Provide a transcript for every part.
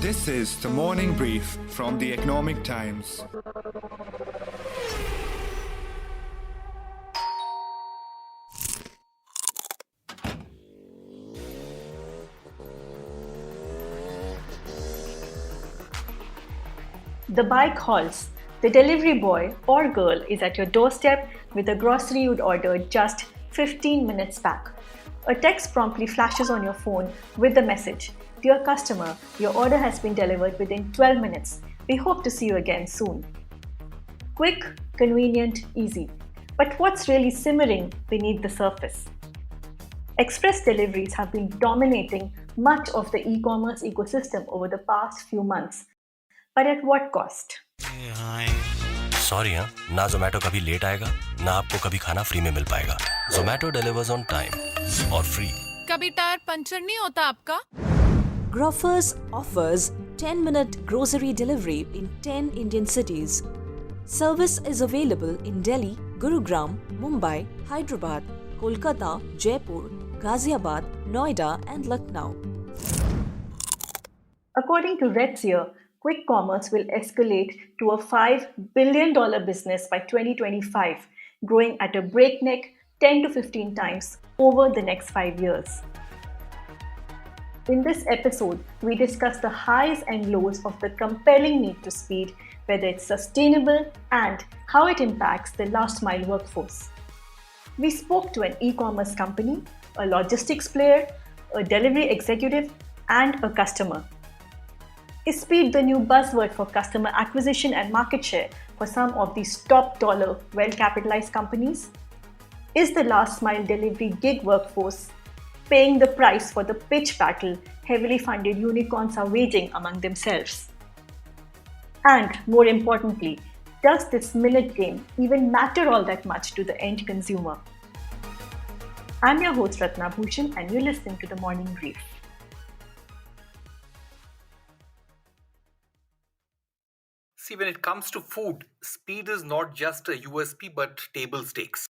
This is the morning brief from the Economic Times. The bike halts. The delivery boy or girl is at your doorstep with the grocery you'd ordered just 15 minutes back. A text promptly flashes on your phone with the message, "Dear customer, your order has been delivered within 12 minutes. We hope to see you again soon." Quick, convenient, easy. But what's really simmering beneath the surface? Express deliveries have been dominating much of the e-commerce ecosystem over the past few months. But at what cost? Sorry हाँ, ना जोमेटो कभी late आएगा, ना आपको कभी खाना free में मिल पाएगा। जोमेटो डिलीवर्स ऑन टाइम और फ्री। कभी टायर पंचर नहीं होता आपका? Grofers offers 10-minute grocery delivery in 10 Indian cities. Service is available in Delhi, Gurugram, Mumbai, Hyderabad, Kolkata, Jaipur, Ghaziabad, Noida and Lucknow. According to Redseer, quick commerce will escalate to a $5 billion business by 2025, growing at a breakneck 10 to 15 times over the next 5 years. In this episode, we discuss the highs and lows of the compelling need to speed, whether it's sustainable, and how it impacts the last mile workforce. We spoke to an e-commerce company, a logistics player, a delivery executive, and a customer. Is speed the new buzzword for customer acquisition and market share for some of these top dollar, well-capitalized companies? Is the last mile delivery gig workforce paying the price for the pitch battle heavily funded unicorns are waging among themselves? And more importantly, does this minute game even matter all that much to the end consumer? I'm your host Ratna Bhushan and you're listening to the Morning Brief. See, when it comes to food, speed is not just a USP but table stakes.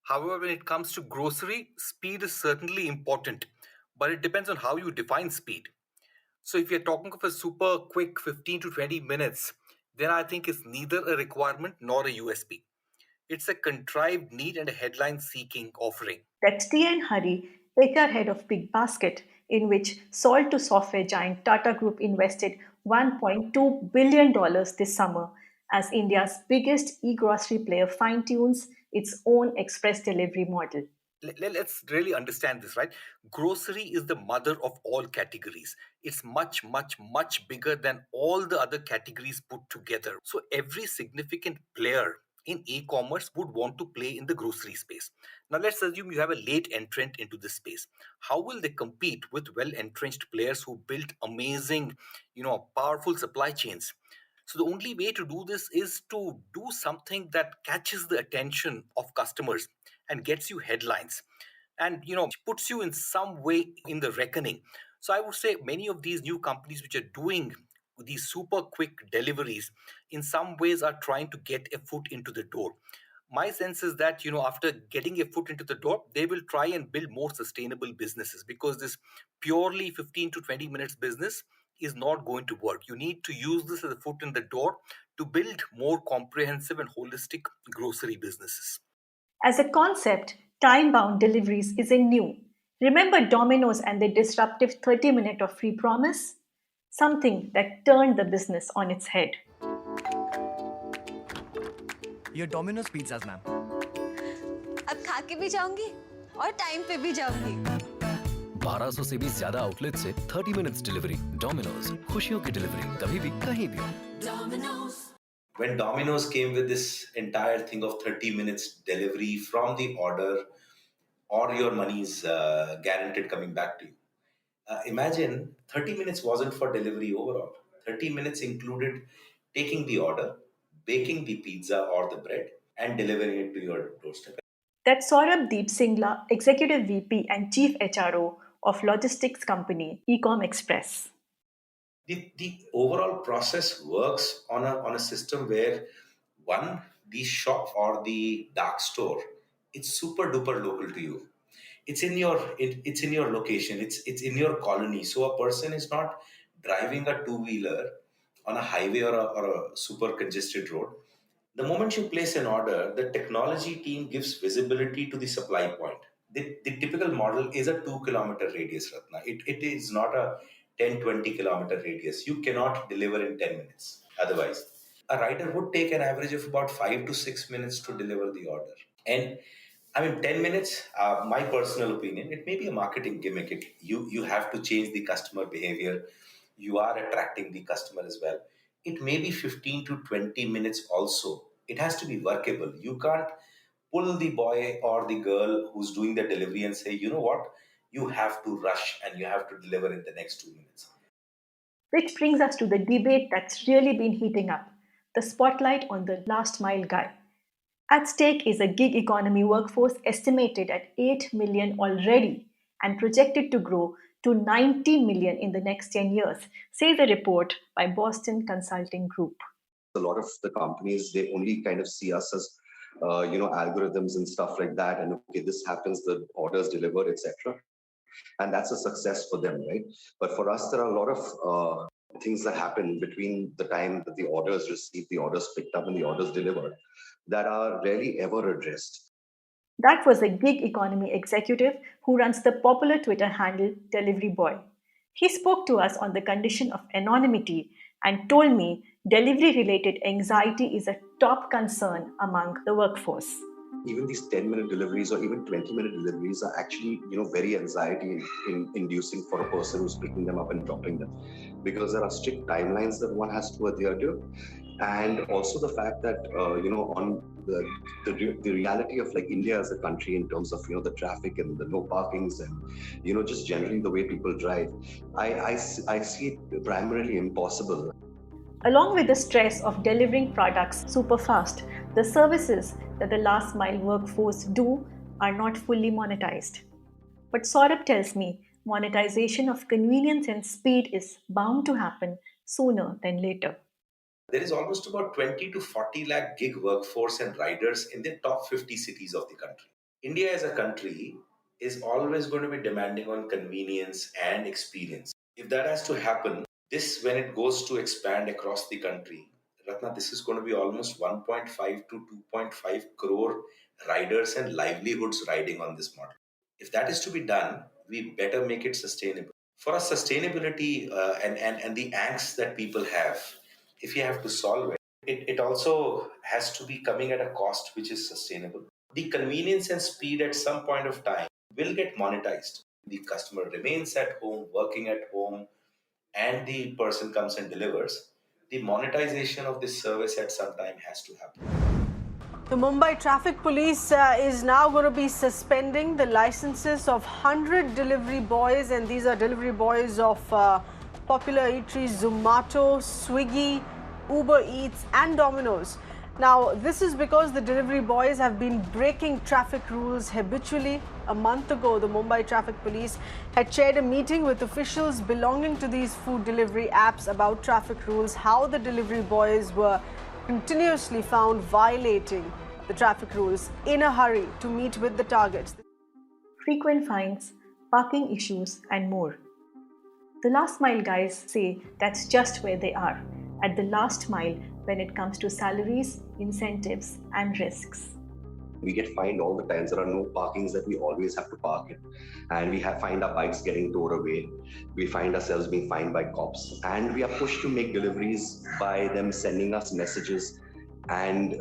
However, when it comes to grocery, speed is certainly important, but it depends on how you define speed. So if you're talking of a super quick 15 to 20 minutes, then I think it's neither a requirement nor a USP. It's a contrived need and a headline-seeking offering. That's T.N. Hari, HR head of Big Basket, in which salt to software giant Tata Group invested $1.2 billion this summer as India's biggest e-grocery player fine-tunes its own express delivery model. Let's really understand this, right? Grocery is the mother of all categories. It's much, much, much bigger than all the other categories put together. So every significant player in e-commerce would want to play in the grocery space. Now let's assume you have a late entrant into this space. How will they compete with well-entrenched players who built amazing, powerful supply chains? So the only way to do this is to do something that catches the attention of customers and gets you headlines and puts you in some way in the reckoning. So I would say many of these new companies which are doing these super quick deliveries in some ways are trying to get a foot into the door. My sense is that after getting a foot into the door, they will try and build more sustainable businesses, because this purely 15 to 20 minutes business is not going to work. You need to use this as a foot in the door to build more comprehensive and holistic grocery businesses. As a concept, time-bound deliveries isn't new. Remember Domino's and their disruptive 30-minute of free promise? Something that turned the business on its head. ये Domino's pizzas ma'am. अब खा के भी जाऊंगी और time पे भी जाऊंगी। 1200 से भी ज्यादा आउटलेट से 30 मिनट्स डिलीवरी। डोमिनोज, खुशियों की डिलीवरी कभी भी कहीं भी। When Domino's came with this entire thing of 30 minutes delivery from the order, or your money is guaranteed coming back to you. Imagine 30 minutes wasn't for delivery overall. 30 minutes included taking the order, baking the pizza or the bread, and delivering it to your doorstep. That's Saurabh Deep Singla, Executive VP and Chief HRO of logistics company Ecom Express. The overall process works on a system where the shop or the dark store, it's super duper local to you. It's in your location. It's in your colony. So a person is not driving a two-wheeler on a highway or a super congested road. The moment you place an order, the technology team gives visibility to the supply point. The typical model is a 2 kilometer radius, Ratna. It is not a 10-20 kilometer radius. You cannot deliver in 10 minutes otherwise. A rider would take an average of about 5 to 6 minutes to deliver the order. And I mean, 10 minutes, my personal opinion, it may be a marketing gimmick. You have to change the customer behavior. You are attracting the customer as well. It may be 15 to 20 minutes also. It has to be workable. You can't pull the boy or the girl who's doing the delivery and say, you know what, you have to rush and you have to deliver in the next 2 minutes. Which brings us to the debate that's really been heating up, the spotlight on the last mile guy. At stake is a gig economy workforce estimated at 8 million already and projected to grow to 90 million in the next 10 years, says a report by Boston Consulting Group. A lot of the companies, they only kind of see us as, algorithms and stuff like that. And okay, this happens, the orders delivered, etc. And that's a success for them, right? But for us, there are a lot of things that happen between the time that the orders received, the orders picked up, and the orders delivered that are rarely ever addressed. That was a gig economy executive who runs the popular Twitter handle Delivery Boy. He spoke to us on the condition of anonymity and told me delivery-related anxiety is a top concern among the workforce. Even these 10-minute deliveries or even 20-minute deliveries are actually, very anxiety inducing for a person who's picking them up and dropping them, because there are strict timelines that one has to adhere to, and also the fact that on the reality of like India as a country in terms of the traffic and the no parkings and just generally the way people drive, I see it primarily impossible. Along with the stress of delivering products super fast, the services that the last mile workforce do are not fully monetized. But Saurabh tells me monetization of convenience and speed is bound to happen sooner than later. There is almost about 20 to 40 lakh gig workforce and riders in the top 50 cities of the country. India as a country is always going to be demanding on convenience and experience. If that has to happen, when it goes to expand across the country, Ratna, this is going to be almost 1.5 to 2.5 crore riders and livelihoods riding on this model. If that is to be done, we better make it sustainable. For us, sustainability and the angst that people have, if you have to solve it, it also has to be coming at a cost which is sustainable. The convenience and speed at some point of time will get monetized. The customer remains at home, working at home, and the person comes and delivers. The monetization of this service at some time has to happen. The Mumbai Traffic Police is now going to be suspending the licenses of 100 delivery boys, and these are delivery boys of popular eateries Zomato, Swiggy, Uber Eats and Domino's. Now, this is because the delivery boys have been breaking traffic rules habitually. A month ago, the Mumbai Traffic Police had chaired a meeting with officials belonging to these food delivery apps about traffic rules, how the delivery boys were continuously found violating the traffic rules in a hurry to meet with the targets. Frequent fines, parking issues, and more. The last mile guys say that's just where they are, at the last mile when it comes to salaries, incentives, and risks. We get fined all the time. There are no parkings that we always have to park in. And we find our bikes getting towed away. We find ourselves being fined by cops. And we are pushed to make deliveries by them sending us messages and,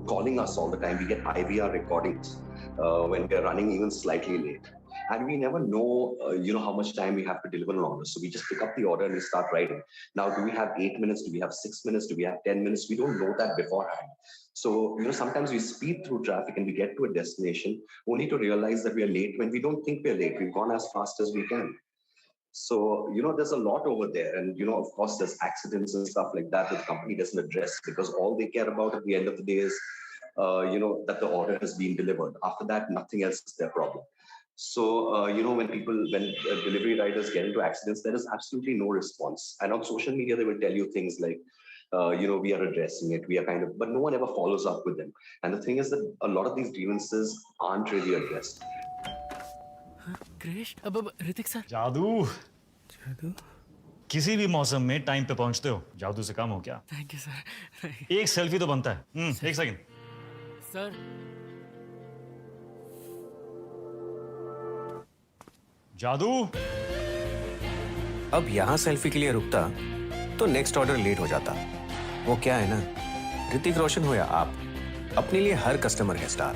calling us all the time. We get IVR recordings when we're running even slightly late. And we never know, how much time we have to deliver an order. So we just pick up the order and we start writing. Now, do we have 8 minutes? Do we have 6 minutes? Do we have 10 minutes? We don't know that beforehand. So, sometimes we speed through traffic and we get to a destination only to realize that we are late when we don't think we're late. We've gone as fast as we can. So, there's a lot over there. And, of course, there's accidents and stuff like that the company doesn't address, because all they care about at the end of the day is, that the order has been delivered. After that, nothing else is their problem. So, when delivery riders get into accidents, there is absolutely no response. And on social media, they will tell you things like, we are addressing it, but no one ever follows up with them. And the thing is that a lot of these grievances aren't really addressed. Krish, Ritik sir. Jadoo. किसी भी मौसम में time पे पहुंचते हो, जादू से काम हो क्या? Thank you sir. एक सेल्फी तो बनता है. एक सेकंड. सर. जादू. अब यहाँ सेल्फी के लिए रुकता तो नेक्स्ट ऑर्डर लेट हो जाता. वो क्या है ना, ऋतिक रोशन हो या आप, अपने लिए हर कस्टमर है star.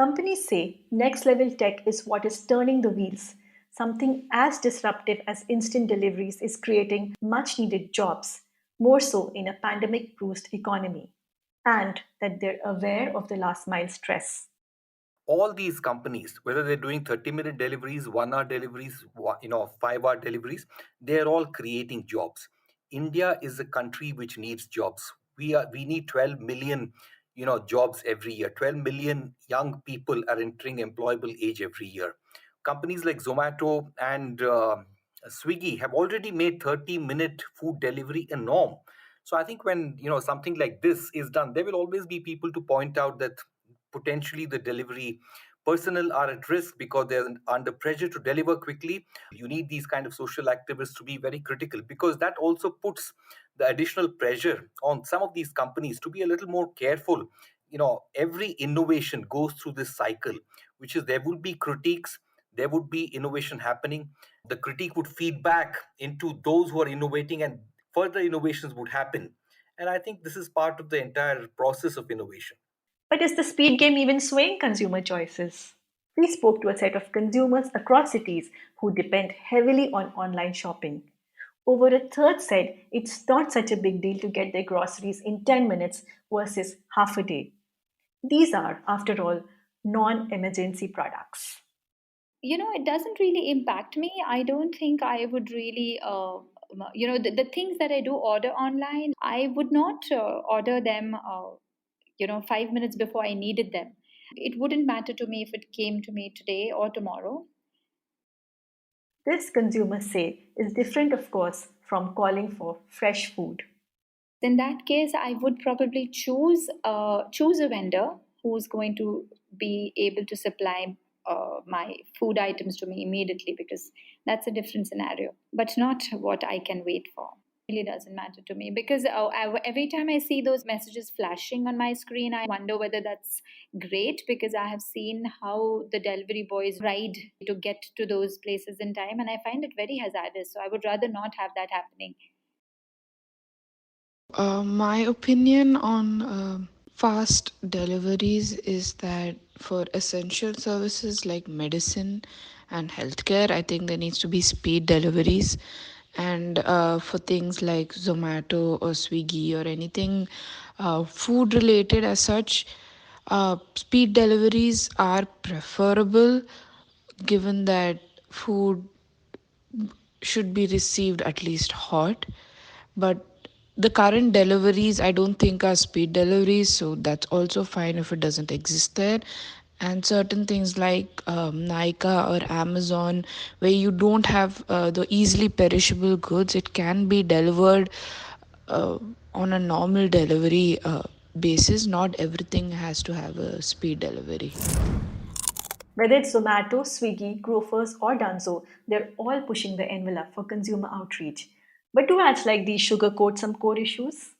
Companies say next level tech is what is turning the wheels. Something as disruptive as instant deliveries is creating much needed jobs, more so in a pandemic bruised economy, and that they're aware of the last mile stress. All these companies, whether they're doing 30-minute deliveries, 1-hour deliveries, 5-hour deliveries, they're all creating jobs. India is a country which needs jobs. We need 12 million jobs every year. 12 million young people are entering employable age every year. Companies like Zomato and Swiggy have already made 30-minute food delivery a norm. So I think when something like this is done, there will always be people to point out that potentially the delivery personnel are at risk because they're under pressure to deliver quickly. You need these kind of social activists to be very critical, because that also puts the additional pressure on some of these companies to be a little more careful. Every innovation goes through this cycle, which is there will be critiques, there would be innovation happening. The critique would feed back into those who are innovating, and further innovations would happen. And I think this is part of the entire process of innovation. But is the speed game even swaying consumer choices? We spoke to a set of consumers across cities who depend heavily on online shopping. Over a third said it's not such a big deal to get their groceries in 10 minutes versus half a day. These are, after all, non-emergency products. It doesn't really impact me. I don't think I would really, the things that I do order online, I would not order them, 5 minutes before I needed them. It wouldn't matter to me if it came to me today or tomorrow. This, consumers say, is different, of course, from calling for fresh food. In that case, I would probably choose a vendor who's going to be able to supply my food items to me immediately, because that's a different scenario, but not what I can wait for. It really doesn't matter to me, because every time I see those messages flashing on my screen, I wonder whether that's great, because I have seen how the delivery boys ride to get to those places in time, and I find it very hazardous. So I would rather not have that happening. My opinion on fast deliveries is that for essential services like medicine and healthcare, I think there needs to be speed deliveries. And for things like Zomato or Swiggy or anything food related as such, speed deliveries are preferable, given that food should be received at least hot. But the current deliveries I don't think are speed deliveries, so that's also fine if it doesn't exist there. And certain things like Nykaa or Amazon, where you don't have the easily perishable goods, it can be delivered on a normal delivery basis. Not everything has to have a speed delivery. Whether it's Zomato, Swiggy, Grofers, or Dunzo, they're all pushing the envelope for consumer outreach. But do ads like these sugarcoat some core issues?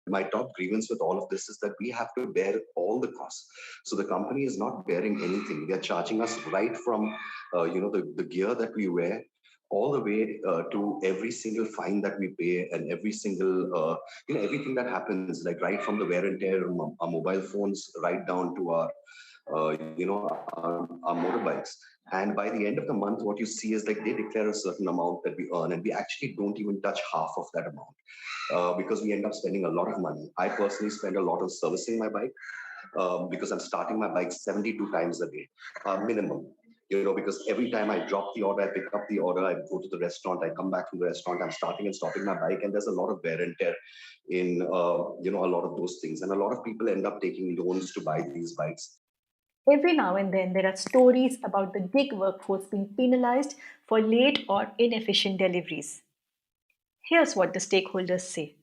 My top grievance with all of this is that we have to bear all the costs. So the company is not bearing anything. They're charging us right from, the gear that we wear, all the way to every single fine that we pay, and every single, everything that happens, like right from the wear and tear of our mobile phones, right down to our motorbikes. And by the end of the month, what you see is like they declare a certain amount that we earn, and we actually don't even touch half of that amount because we end up spending a lot of money. I personally spend a lot on servicing my bike because I'm starting my bike 72 times a day, minimum. Because every time I drop the order, I pick up the order, I go to the restaurant, I come back from the restaurant, I'm starting and stopping my bike, and there's a lot of wear and tear in, a lot of those things. And a lot of people end up taking loans to buy these bikes. Every now and then, there are stories about the gig workforce being penalized for late or inefficient deliveries. Here's what the stakeholders say.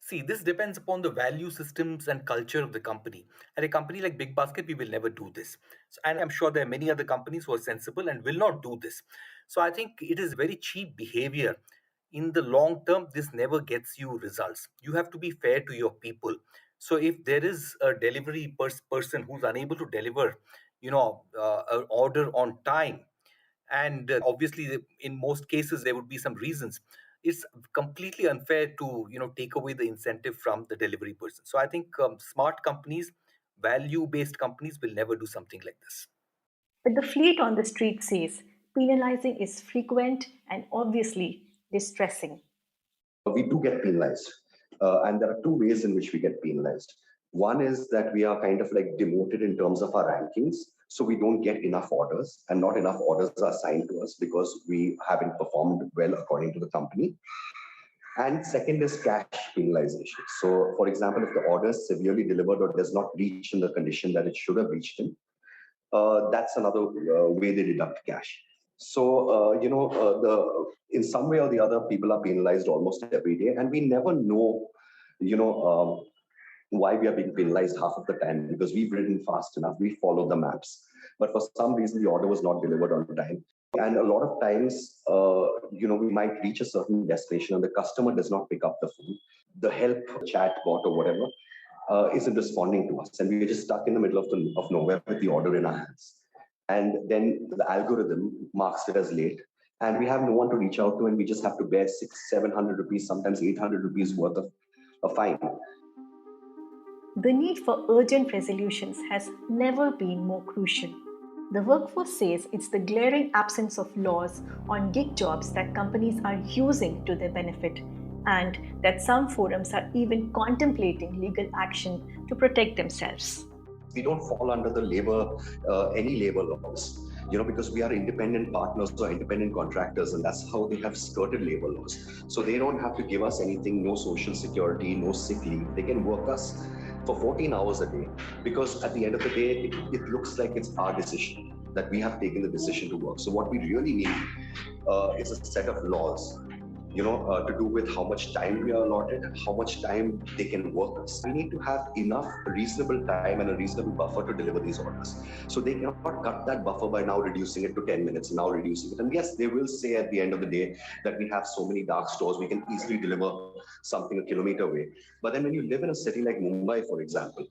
See, this depends upon the value systems and culture of the company. At a company like Big Basket, we will never do this. And I'm sure there are many other companies who are sensible and will not do this. So I think it is very cheap behavior. In the long term, this never gets you results. You have to be fair to your people. So if there is a delivery person who's unable to deliver, an order on time, and obviously in most cases there would be some reasons, it's completely unfair to take away the incentive from the delivery person. So I think smart companies, value based companies will never do something like this. But the fleet on the street says penalizing is frequent and obviously distressing. We do get penalized. And there are two ways in which we get penalized. One is that we are kind of like demoted in terms of our rankings. So we don't get enough orders, and not enough orders are assigned to us because we haven't performed well according to the company. And second is cash penalization. So for example, if the order is severely delivered or does not reach in the condition that it should have reached in, that's another way they deduct cash. So, in some way or the other, people are penalized almost every day, and we never know, why we are being penalized half of the time, because we've ridden fast enough, we follow the maps. But for some reason, the order was not delivered on time. And a lot of times, we might reach a certain destination and the customer does not pick up the phone. The help chat bot or whatever isn't responding to us. And we're just stuck in the middle of nowhere with the order in our hands. And then the algorithm marks it as late. And we have no one to reach out to, and we just have to bear 600-700 rupees, sometimes 800 rupees worth of a fine. The need for urgent resolutions has never been more crucial. The workforce says it's the glaring absence of laws on gig jobs that companies are using to their benefit, and that some forums are even contemplating legal action to protect themselves. We don't fall under the any labor laws, because we are independent partners or independent contractors, and that's how they have skirted labor laws. So they don't have to give us anything, no social security, no sick leave. They can work us for 14 hours a day, because at the end of the day, it looks like it's our decision, that we have taken the decision to work. So what we really need is a set of laws, to do with how much time we are allotted, how much time they can work us. We need to have enough reasonable time and a reasonable buffer to deliver these orders. So they cannot cut that buffer by now reducing it to 10 minutes, now reducing it. And yes, they will say at the end of the day that we have so many dark stores, we can easily deliver something a kilometer away. But then when you live in a city like Mumbai, for example,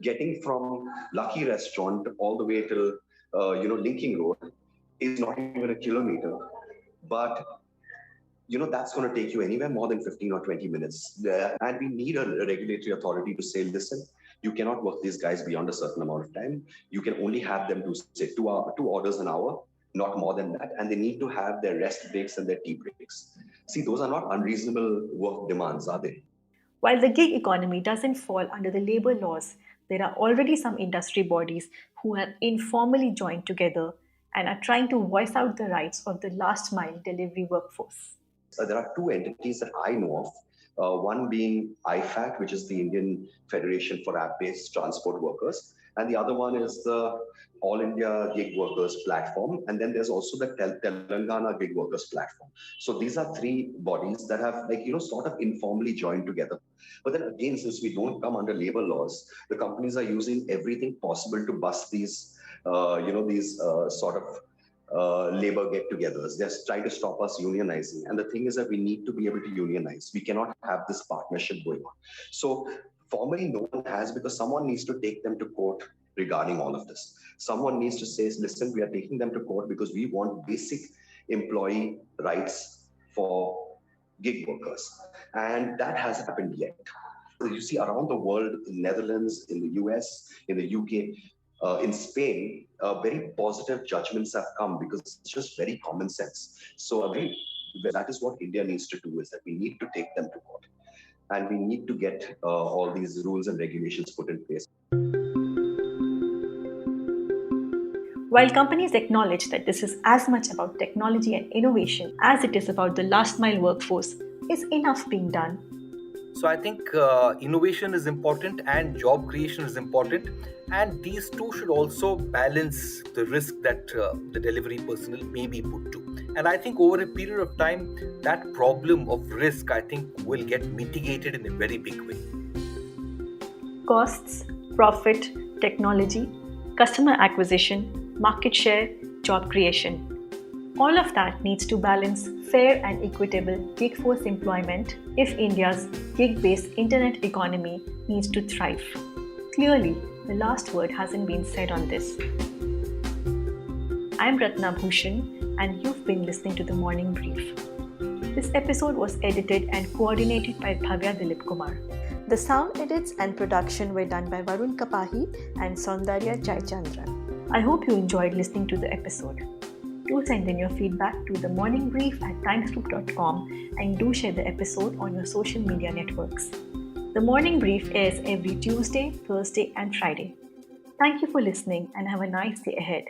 getting from Lucky Restaurant all the way till, Linking Road is not even a kilometer. But that's going to take you anywhere more than 15 or 20 minutes. And we need a regulatory authority to say, listen, you cannot work these guys beyond a certain amount of time. You can only have them do, say, two orders an hour, not more than that. And they need to have their rest breaks and their tea breaks. See, those are not unreasonable work demands, are they? While the gig economy doesn't fall under the labor laws, there are already some industry bodies who have informally joined together and are trying to voice out the rights of the last mile delivery workforce. There are two entities that I know of, one being IFAT, which is the Indian Federation for App-Based Transport Workers, and the other one is the All India Gig Workers Platform, and then there's also the Telangana Gig Workers Platform. So these are three bodies that have, sort of informally joined together. But then again, since we don't come under labor laws, the companies are using everything possible to bust these, sort of labor get-togethers. They're trying to stop us unionizing. And the thing is that we need to be able to unionize. We cannot have this partnership going on. So formally, no one has, because someone needs to take them to court regarding all of this. Someone needs to say, listen, we are taking them to court because we want basic employee rights for gig workers. And that hasn't happened yet. You see around the world, in Netherlands, in the US, in the UK, in Spain, very positive judgments have come because it's just very common sense. So that is what India needs to do, is that we need to take them to court. And we need to get all these rules and regulations put in place. While companies acknowledge that this is as much about technology and innovation as it is about the last mile workforce, is enough being done? So I think innovation is important and job creation is important. And these two should also balance the risk that the delivery personnel may be put to. And I think over a period of time, that problem of risk, I think, will get mitigated in a very big way. Costs, profit, technology, customer acquisition, market share, job creation. All of that needs to balance fair and equitable gig force employment if India's gig-based internet economy needs to thrive. Clearly, the last word hasn't been said on this. I'm Ratna Bhushan, and you've been listening to The Morning Brief. This episode was edited and coordinated by Bhavya Dilip Kumar. The sound edits and production were done by Varun Kapahi and Saundarya Jayachandran. I hope you enjoyed listening to the episode. Do send in your feedback to themorningbrief@timesgroup.com and do share the episode on your social media networks. The Morning Brief airs every Tuesday, Thursday and Friday. Thank you for listening and have a nice day ahead.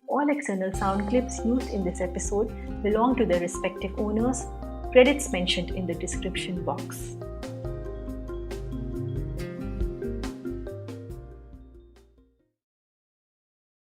All external sound clips used in this episode belong to their respective owners. Credits mentioned in the description box.